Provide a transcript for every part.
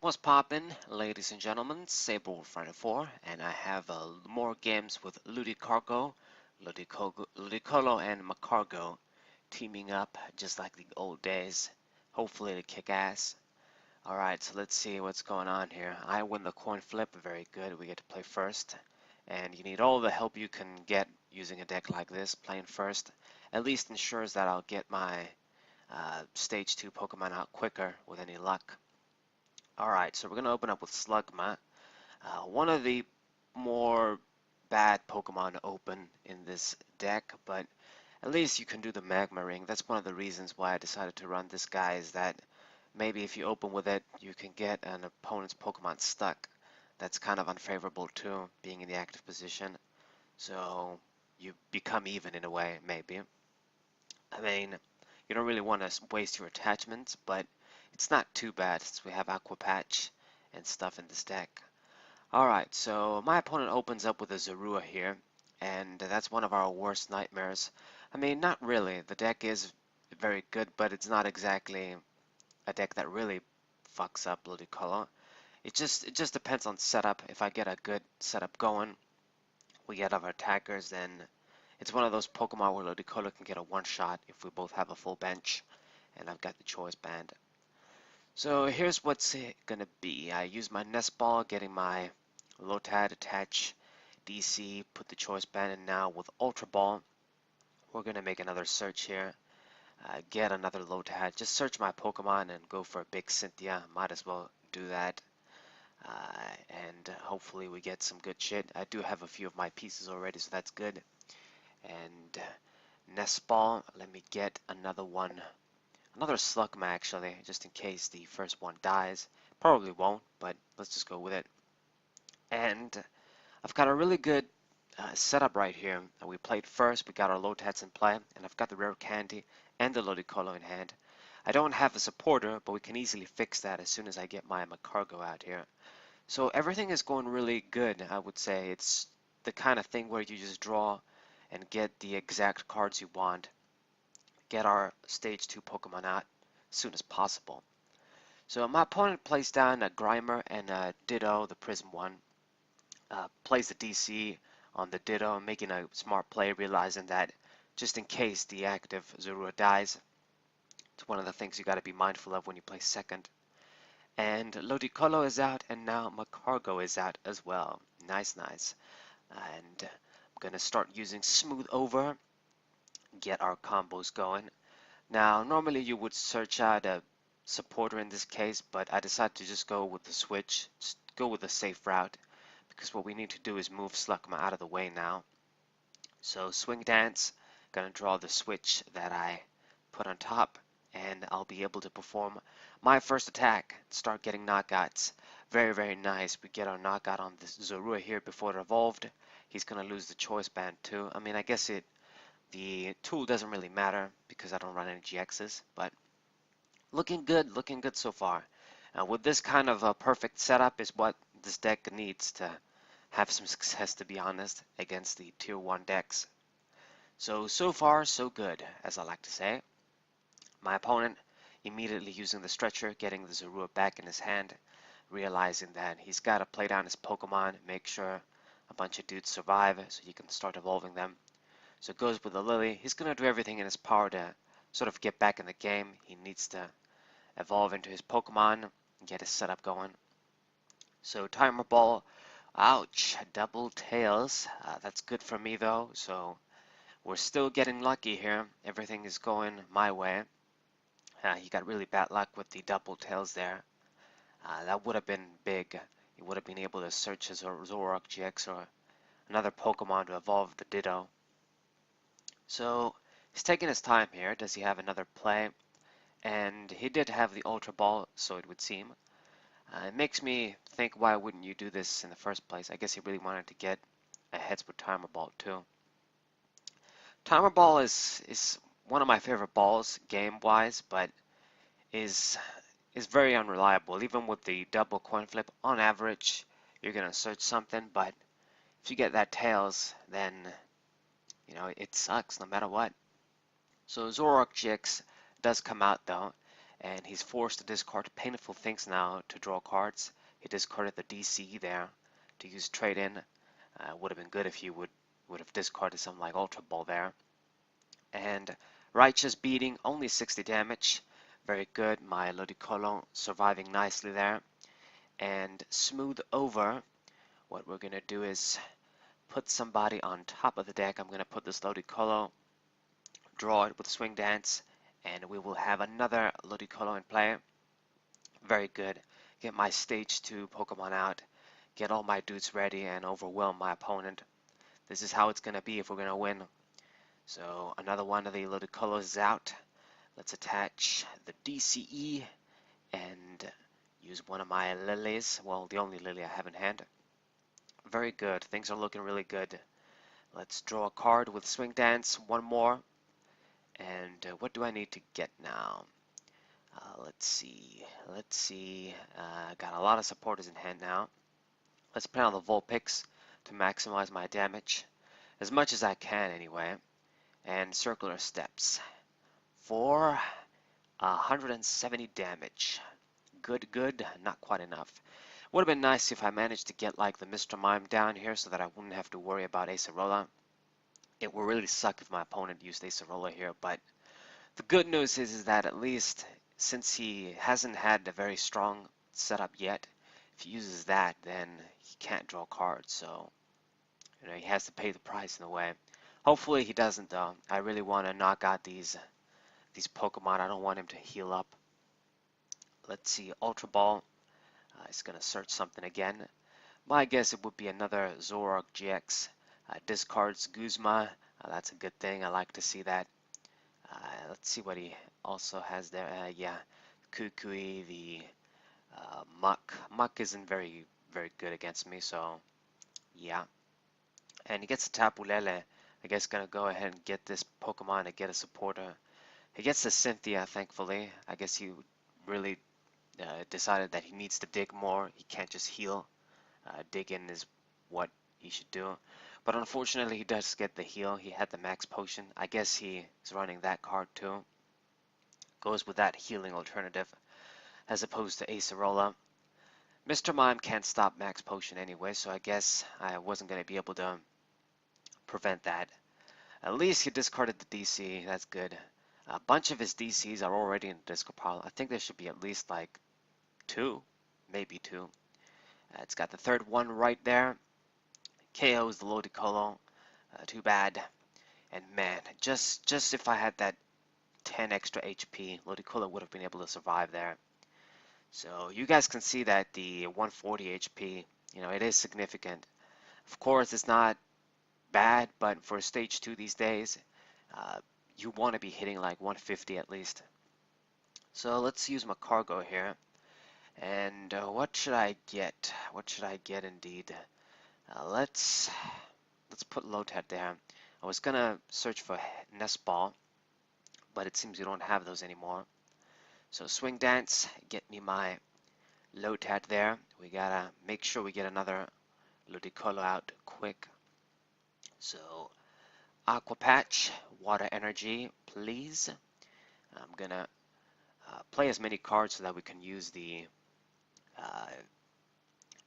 What's poppin', ladies and gentlemen? Saber4, and I have more games with Ludicargo, Ludicolo, and Macargo teaming up just like the old days. Hopefully to kick ass. Alright, so let's see what's going on here. I win the coin flip, very good. We get to play first. And you need all the help you can get using a deck like this. Playing first at least ensures that I'll get my stage 2 Pokemon out quicker with any luck. Alright, so we're going to open up with Slugma. One of the more bad Pokemon to open in this deck, but at least you can do the Magma Ring. That's one of the reasons why I decided to run this guy, is that maybe if you open with it, you can get an opponent's Pokemon stuck. That's kind of unfavorable too, being in the active position. So you become even in a way, maybe. I mean, you don't really want to waste your attachments, but it's not too bad since we have Aqua Patch and stuff in this deck. Alright, so my opponent opens up with a Zorua here, and that's one of our worst nightmares. I mean, not really. The deck is very good, but it's not exactly a deck that really fucks up Ludicolo. It just depends on setup. If I get a good setup going, we get our attackers, then it's one of those Pokemon where Ludicolo can get a one-shot if we both have a full bench, and I've got the Choice Band. So here's what's gonna be. I use my Nest Ball, getting my Lotad, attach DC, put the Choice Band in. Now with Ultra Ball, we're gonna make another search here. Get another Lotad. Just search my Pokemon and go for a big Cynthia. Might as well do that. And hopefully we get some good shit. I do have a few of my pieces already, so that's good. And Nest Ball, let me get another one. Another Slugma actually, just in case the first one dies. Probably won't, but let's just go with it. And I've got a really good setup right here. We played first, we got our Lotats in play, and I've got the Rare Candy and the Ludicolo in hand. I don't have a supporter, but we can easily fix that as soon as I get my Macargo out here. So everything is going really good, I would say. It's the kind of thing where you just draw and get the exact cards you want. Get our stage 2 Pokemon out as soon as possible. So my opponent plays down a Grimer and a Ditto, the Prism one. Plays the DC on the Ditto, making a smart play, realizing that just in case the active Zorua dies, it's one of the things you got to be mindful of when you play second. And Ludicolo is out, and now Macargo is out as well. Nice, nice. And I'm going to start using Smooth Over, get our combos going. Now, normally you would search out a supporter in this case, but I decided to just go with the switch, just go with the safe route, because what we need to do is move Slugma out of the way now. So Swing Dance, gonna draw the switch that I put on top, and I'll be able to perform my first attack, start getting knockouts. Very, very nice. We get our knockout on this Zorua here before it evolved. He's gonna lose the Choice Band too. I mean, I guess the tool doesn't really matter because I don't run any GXs, but looking good so far. With this kind of a perfect setup is what this deck needs to have some success, to be honest, against the tier 1 decks. So far, so good, as I like to say. My opponent immediately using the stretcher, getting the Zorua back in his hand, realizing that he's got to play down his Pokemon, make sure a bunch of dudes survive so he can start evolving them. So it goes with the Lily. He's going to do everything in his power to sort of get back in the game. He needs to evolve into his Pokemon and get his setup going. So Timer Ball, ouch, double tails. That's good for me though, so we're still getting lucky here. Everything is going my way. He got really bad luck with the double tails there. That would have been big. He would have been able to search his Zoroark GX or another Pokemon to evolve the Ditto. So he's taking his time here. Does he have another play? And he did have the Ultra Ball, so it would seem. It makes me think, why wouldn't you do this in the first place? I guess he really wanted to get ahead with Timer Ball too. Timer Ball is one of my favorite balls game-wise, but is very unreliable. Even with the double coin flip, on average, you're gonna search something, but if you get that tails, then you know it sucks no matter what. So Zoroark GX does come out though, and he's forced to discard Painful Things now to draw cards. He discarded the DCE there to use trade-in. Would have been good if he would have discarded something like Ultra Ball there. And Righteous Beating, only 60 damage. Very good. My Ludicolo surviving nicely there. And Smooth Over, what we're going to do is put somebody on top of the deck. I'm going to put this Ludicolo, draw it with Swing Dance, and we will have another Ludicolo in play. Very good. Get my stage 2 Pokemon out, get all my dudes ready, and overwhelm my opponent. This is how it's going to be if we're going to win. So another one of the Ludicolos is out. Let's attach the DCE and use one of my lilies. Well, the only lily I have in hand. Very good. Things are looking really good. Let's draw a card with Swing Dance. One more. And what do I need to get now? Let's see. Got a lot of supporters in hand now. Let's put on the Vulpix to maximize my damage. As much as I can anyway. And Circular Steps for 170 damage. Good, not quite enough. Would have been nice if I managed to get like the Mr. Mime down here so that I wouldn't have to worry about Acerola. It would really suck if my opponent used Acerola here, but the good news is that at least since he hasn't had a very strong setup yet, if he uses that, then he can't draw cards, so he has to pay the price in a way. Hopefully he doesn't though. I really want to knock out these Pokemon. I don't want him to heal up. Let's see, Ultra Ball. It's going to search something again. My guess it would be another Zoroark GX. Discards Guzma. That's a good thing. I like to see that. Let's see what he also has there. Yeah, Kukui, the Muck. Muck isn't very good against me, so yeah. And he gets a Tapu Lele. I guess gonna go ahead and get this Pokemon and get a supporter. He gets the Cynthia, thankfully. I guess he really decided that he needs to dig more. He can't just heal. Digging is what he should do. But unfortunately, he does get the heal. He had the max potion. I guess he is running that card too. Goes with that healing alternative as opposed to Acerola. Mr. Mime can't stop max potion anyway, so I guess I wasn't going to be able to prevent that. At least he discarded the DC. That's good. A bunch of his DCs are already in the discard pile. I think there should be at least like 2, maybe 2. It's got the third one right there. KO's the Ludicolo. Too bad. And man, just if I had that 10 extra HP, Ludicolo would have been able to survive there. So you guys can see that the 140 HP, it is significant. Of course, it's not bad, but for stage 2 these days, you want to be hitting like 150 at least. So let's use my cargo here. And what should I get? What should I get indeed? Let's put Lotad there. I was gonna search for Nest Ball, but it seems you don't have those anymore. So Swing Dance, get me my Lotad there. We gotta make sure we get another Ludicolo out quick. So Aqua Patch, Water Energy, please. I'm gonna play as many cards so that we can use the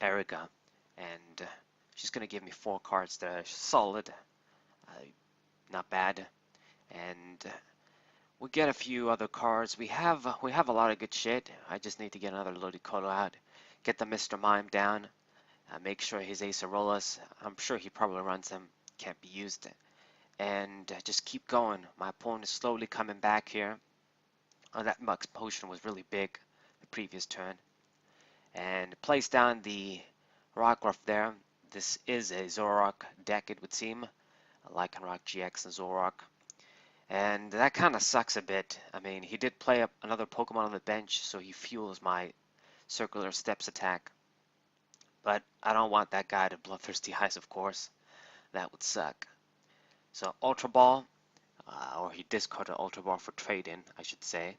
Erica, and she's gonna give me 4 cards that are solid, not bad, and we'll get a few other cards. We have a lot of good shit. I just need to get another Ludicolo out, get the Mr. Mime down, make sure his Acerolas, I'm sure he probably runs them, can't be used, and just keep going. My opponent is slowly coming back here. Oh, that Max Potion was really big the previous turn. And place down the Rockruff there. This is a Zoroark deck, it would seem. A Lycanroc GX and Zoroark. And that kind of sucks a bit. I mean, he did play up another Pokemon on the bench, so he fuels my Circular Steps attack. But I don't want that guy to Bloodthirsty Eyes, of course. That would suck. So Ultra Ball, or he discarded Ultra Ball for trade-in, I should say.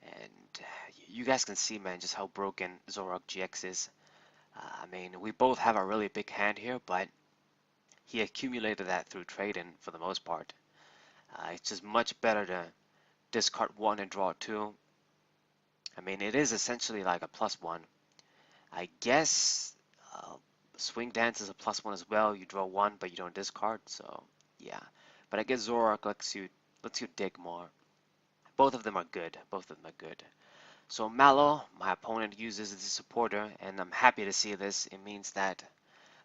And you guys can see, man, just how broken Zoroark GX is. I mean, we both have a really big hand here, but he accumulated that through trade-in for the most part. It's just much better to discard 1 and draw 2. I mean, it is essentially like a +1. I guess Swing Dance is a +1 as well. You draw 1, but you don't discard, so yeah. But I guess Zoroark lets you dig more. Both of them are good. Both of them are good. So Mallow, my opponent uses as a supporter, and I'm happy to see this. It means that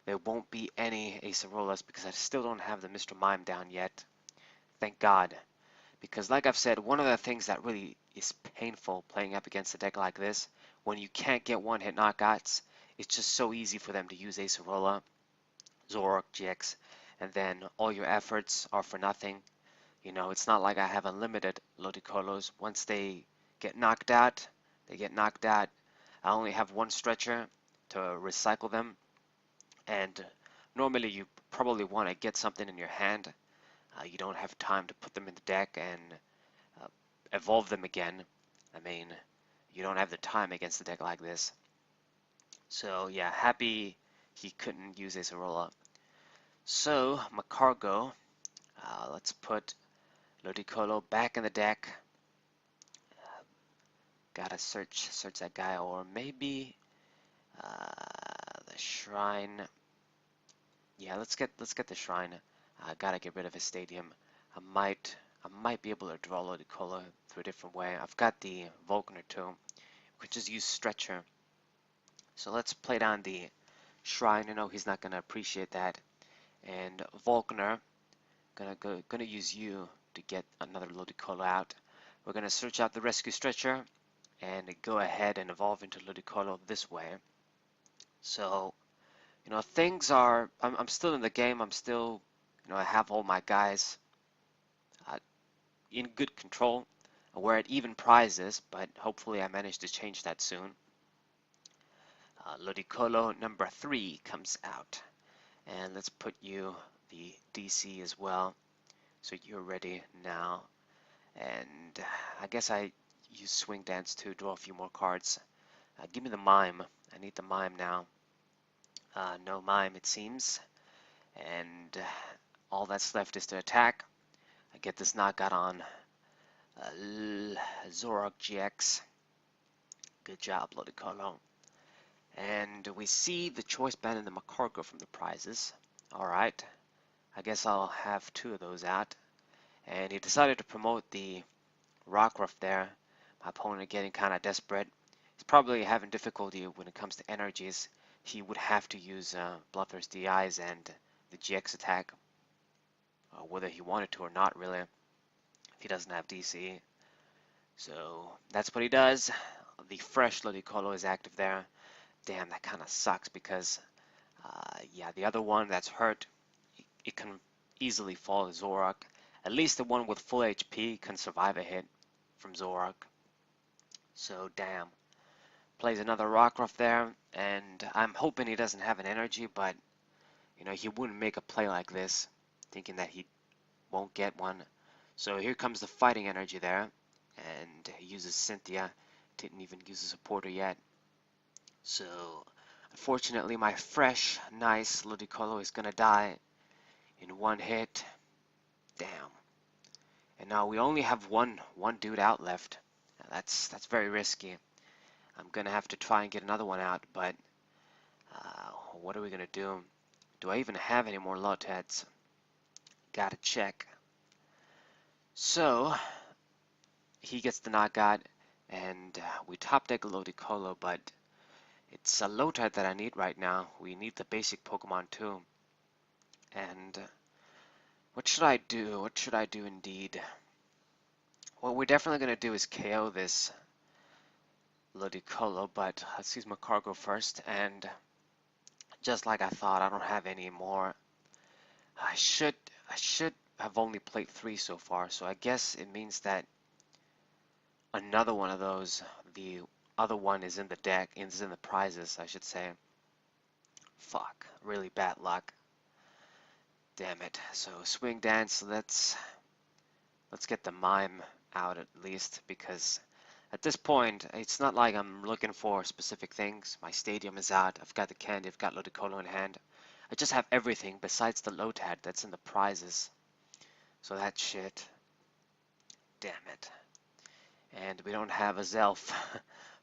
there won't be any Acerolas because I still don't have the Mr. Mime down yet. Thank God. Because like I've said, one of the things that really is painful playing up against a deck like this, when you can't get one-hit knockouts, it's just so easy for them to use Acerola, Zoroark, GX, and then all your efforts are for nothing. You know, it's not like I have unlimited Ludicolos. Once they get knocked out, they get knocked out. I only have one stretcher to recycle them, and normally you probably want to get something in your hand. You don't have time to put them in the deck and uh, evolve them again. I mean, you don't have the time against a deck like this. So yeah, happy he couldn't use Acerola. So Macargo, let's put Ludicolo back in the deck. Gotta search that guy, or maybe the shrine. Yeah, let's get the shrine. I gotta get rid of his stadium. I might be able to draw Ludicolo through a different way. I've got the Vulcaner too. We could just use Stretcher. So let's play down the shrine. I know he's not gonna appreciate that. And Vulcaner, gonna use you to get another Ludicolo out. We're gonna search out the Rescue Stretcher and go ahead and evolve into Ludicolo this way. So, you know, things are, I'm still in the game. I'm still, you know, I have all my guys in good control. We're at even prizes, but hopefully I manage to change that soon. Ludicolo number 3 comes out. And let's put you the DC as well. So you're ready now. And I guess I use Swing Dance to draw a few more cards. Give me the Mime. I need the Mime now. No Mime, it seems. And all that's left is to attack. I get this knockout on Zoroark GX. Good job, Ludicolo. And we see the choice band and the Macargo from the prizes. Alright, I guess I'll have 2 of those out. And he decided to promote the Rockruff there. My opponent getting kind of desperate. He's probably having difficulty when it comes to energies. He would have to use Bloodthirsty Eyes and the GX attack, whether he wanted to or not, really, if he doesn't have DC. So that's what he does. The fresh Ludicolo is active there. Damn, that kind of sucks because, yeah, the other one that's hurt, it can easily fall to Zoroark. At least the one with full HP can survive a hit from Zoroark. So, damn. Plays another Rockruff there, and I'm hoping he doesn't have an energy, but, you know, he wouldn't make a play like this, thinking that he won't get one. So here comes the fighting energy there, and he uses Cynthia. Didn't even use a supporter yet. So, unfortunately, my fresh, nice Ludicolo is gonna die in one hit. Damn. And now we only have one dude out left. That's very risky. I'm gonna have to try and get another one out, but what are we gonna do? Do I even have any more Lotheads? Gotta check. So he gets the knockout, and we top deck a Ludicolo, but it's a Lotad that I need right now. We need the basic Pokemon too. And what should I do? What should I do indeed? What we're definitely going to do is KO this Ludicolo, but let's use Macargo first. And just like I thought, I don't have any more. I should have only played 3 so far, so I guess it means that another one of those, the other one is in the deck, is in the prizes, I should say. Fuck, really bad luck. Damn it. So Swing Dance, let's get the Mime out at least, because at this point it's not like I'm looking for specific things. My stadium is out, I've got the candy, I've got Ludicolo in hand. I just have everything besides the Lotad that's in the prizes. So that's shit. Damn it. And we don't have a Zelf.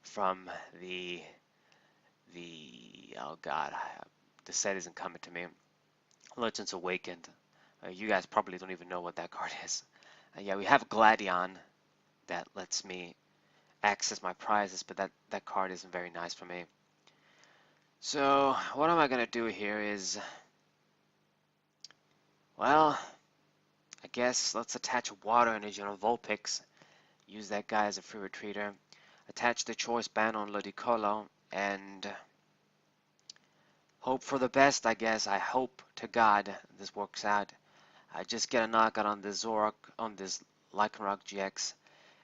from oh god, the set isn't coming to me. Legends Awakened. You guys probably don't even know what that card is. Yeah, we have Gladion that lets me access my prizes, but that card isn't very nice for me. So what am I gonna do here is, well, I guess let's attach Water Energy on Vulpix. Use that guy as a free retreater. Attach the choice band on Ludicolo and hope for the best, I guess. I hope to God this works out. I just get a knockout on this Zoroark, on this Lycanroc GX,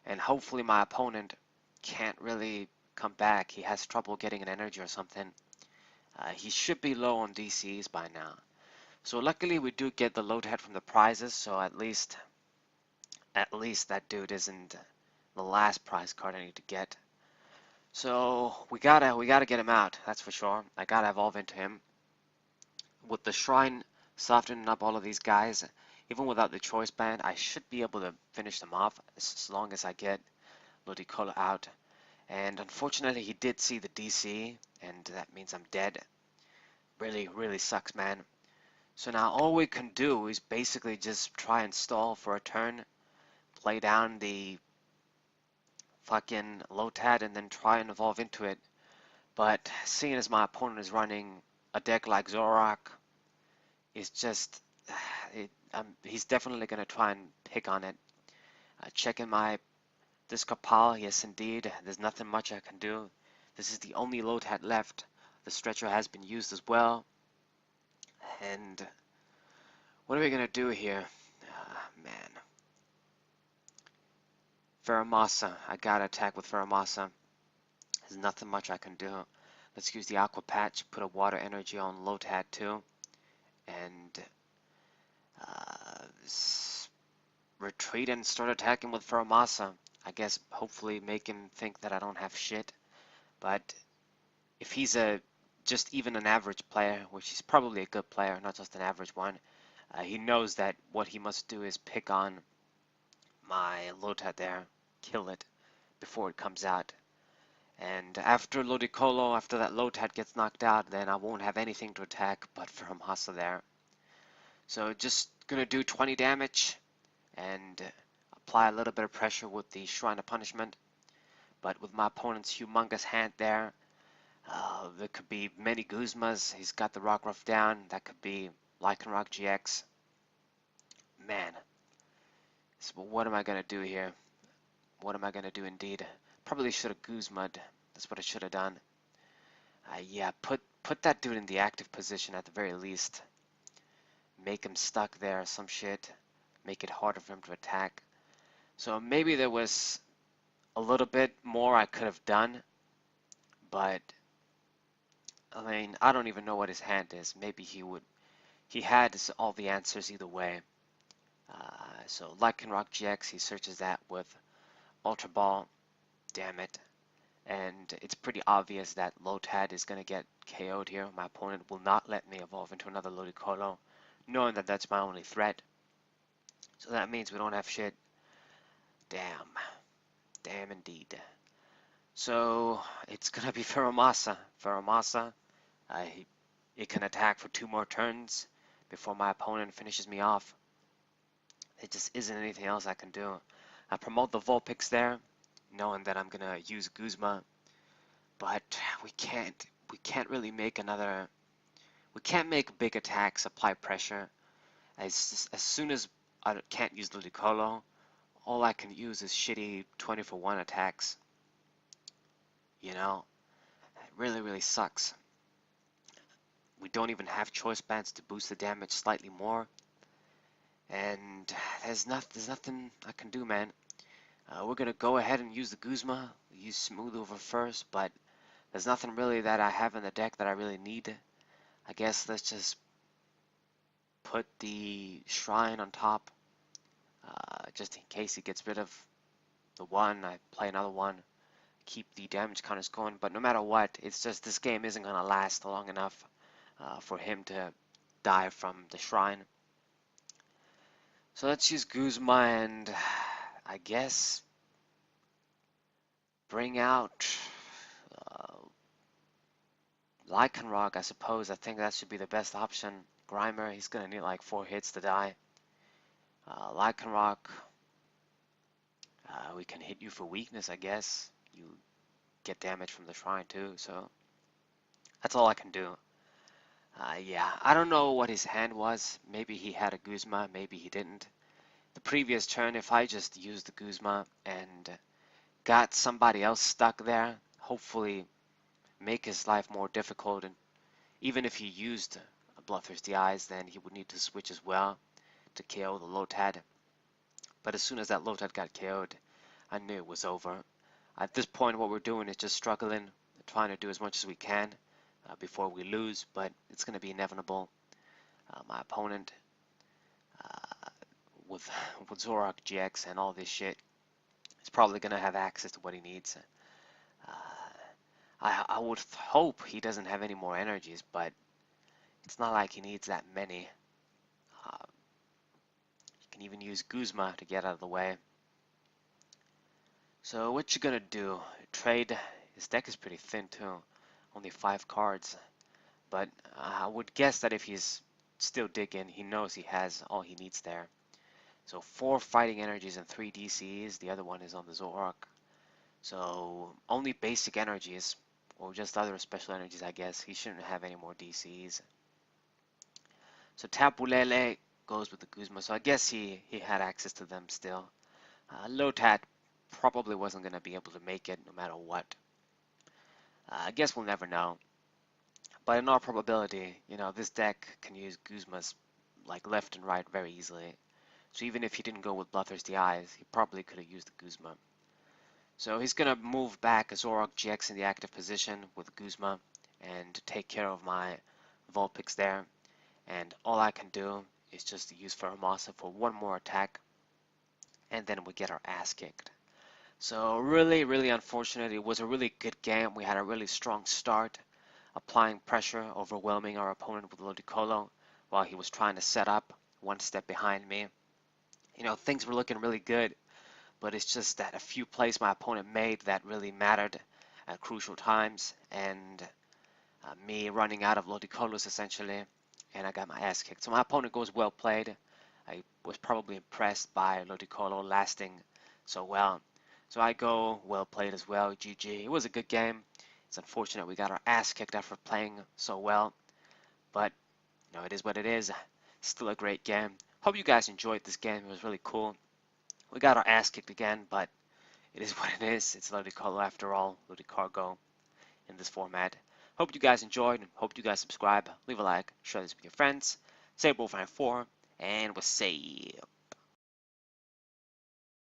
and hopefully my opponent can't really come back. He has trouble getting an energy or something. He should be low on DCs by now. So luckily we do get the load head from the prizes, so at least that dude isn't the last prize card I need to get. So we gotta get him out, that's for sure. I gotta evolve into him. With the shrine softening up all of these guys, even without the choice band, I should be able to finish them off as long as I get Ludicolo out. And unfortunately he did see the DC, and that means I'm dead. Really, really sucks, man. So now all we can do is basically just try and stall for a turn, play down the fucking Lotad, and then try and evolve into it. But seeing as my opponent is running a deck like Zoroark, it's just, he's definitely going to try and pick on it. Checking my discard pile, yes indeed, there's nothing much I can do. This is the only Lotad left. The stretcher has been used as well. And what are we going to do here? Man. Ferramasa. I gotta attack with Ferramasa. There's nothing much I can do. Let's use the Aqua Patch, put a water energy on Lotad too, and retreat and start attacking with Ferramasa. I guess hopefully make him think that I don't have shit. But if he's just even an average player, which he's probably a good player, not just an average one, he knows that what he must do is pick on my Lotad there, kill it before it comes out. And after Ludicolo, after that Lotad gets knocked out, then I won't have anything to attack but Ferramasa there. So just gonna do 20 damage and apply a little bit of pressure with the Shrine of Punishment. But with my opponent's humongous hand there, there could be many Guzmas. He's got the Rockruff down. That could be Lycanroc GX. Man. So what am I gonna do here? What am I gonna do indeed? Probably should have Guzma'd. That's what I should have done. Yeah, put that dude in the active position at the very least. Make him stuck there, some shit. Make it harder for him to attack. So maybe there was a little bit more I could have done, but I mean, I don't even know what his hand is. Maybe he had all the answers either way. So Lycanroc GX, he searches that with Ultra Ball. Damn it. And it's pretty obvious that Lotad is going to get KO'd here. My opponent will not let me evolve into another Ludicolo, knowing that that's my only threat. So that means we don't have shit. Damn. Damn indeed. So it's going to be Ferramasa. Ferramasa, it can attack for 2 more turns before my opponent finishes me off. There just isn't anything else I can do. I promote the Vulpix there, knowing that I'm gonna use Guzma, but we can't really make another. We can't make big attacks, apply pressure. As soon as I can't use Ludicolo, all I can use is shitty 20-for-1 attacks. You know, it really, really sucks. We don't even have choice bands to boost the damage slightly more. And there's nothing I can do, man. We're gonna go ahead and use the Guzma, use Smooth over first, but there's nothing really that I have in the deck that I really need. I guess let's just put the Shrine on top, just in case he gets rid of the one. I play another one, keep the damage counters going, but no matter what, it's just this game isn't gonna last long enough for him to die from the Shrine. So let's use Guzma and I guess bring out Lycanroc, I suppose. I think that should be the best option. Grimer, he's gonna need like 4 hits to die. Lycanroc, we can hit you for weakness, I guess. You get damage from the shrine too, so that's all I can do. Yeah, I don't know what his hand was. Maybe he had a Guzma, maybe he didn't. The previous turn, if I just used the Guzma and got somebody else stuck there, hopefully make his life more difficult, and even if he used Bloodthirsty Eyes, then he would need to switch as well to KO the Lotad. But as soon as that Lotad got KO'd, I knew it was over. At this point, what we're doing is just struggling, trying to do as much as we can before we lose, but it's going to be inevitable. My opponent, uh, with with Zoroark GX and all this shit, is probably going to have access to what he needs. Uh, I would hope he doesn't have any more energies, but it's not like he needs that many. You can even use Guzma to get out of the way. So what you gonna do? Trade? His deck is pretty thin too, only 5 cards. But I would guess that if he's still digging, he knows he has all he needs there. So 4 fighting energies and 3 DCs. The other one is on the Zoroark. So only basic energies, or just other special energies, I guess. He shouldn't have any more DCs. So Tapu Lele goes with the Guzma. So I guess he had access to them still. Lotad probably wasn't going to be able to make it no matter what. I guess we'll never know. But in all probability, you know, this deck can use Guzma's like left and right very easily. So even if he didn't go with Bloodthirsty Eyes, he probably could have used the Guzma. So he's going to move back a Zoroark GX in the active position with Guzma and take care of my Vulpix there. And all I can do is just use Pheromosa for one more attack, and then we get our ass kicked. So really, really unfortunate. It was a really good game. We had a really strong start, applying pressure, overwhelming our opponent with Ludicolo while he was trying to set up one step behind me. You know, things were looking really good, but it's just that a few plays my opponent made that really mattered at crucial times, and me running out of Ludicolos essentially, and I got my ass kicked. So my opponent goes well played. I was probably impressed by Ludicolo lasting so well. So I go well played as well. GG. It was a good game. It's unfortunate we got our ass kicked after playing so well, but you know, it is what it is. Still a great game. Hope you guys enjoyed this game. It was really cool. We got our ass kicked again, but it is what it is. It's Ludicolo after all. Ludicargo in this format. Hope you guys enjoyed, and hope you guys subscribe, leave a like, share this with your friends. Say Bullfan 4, and we'll see you.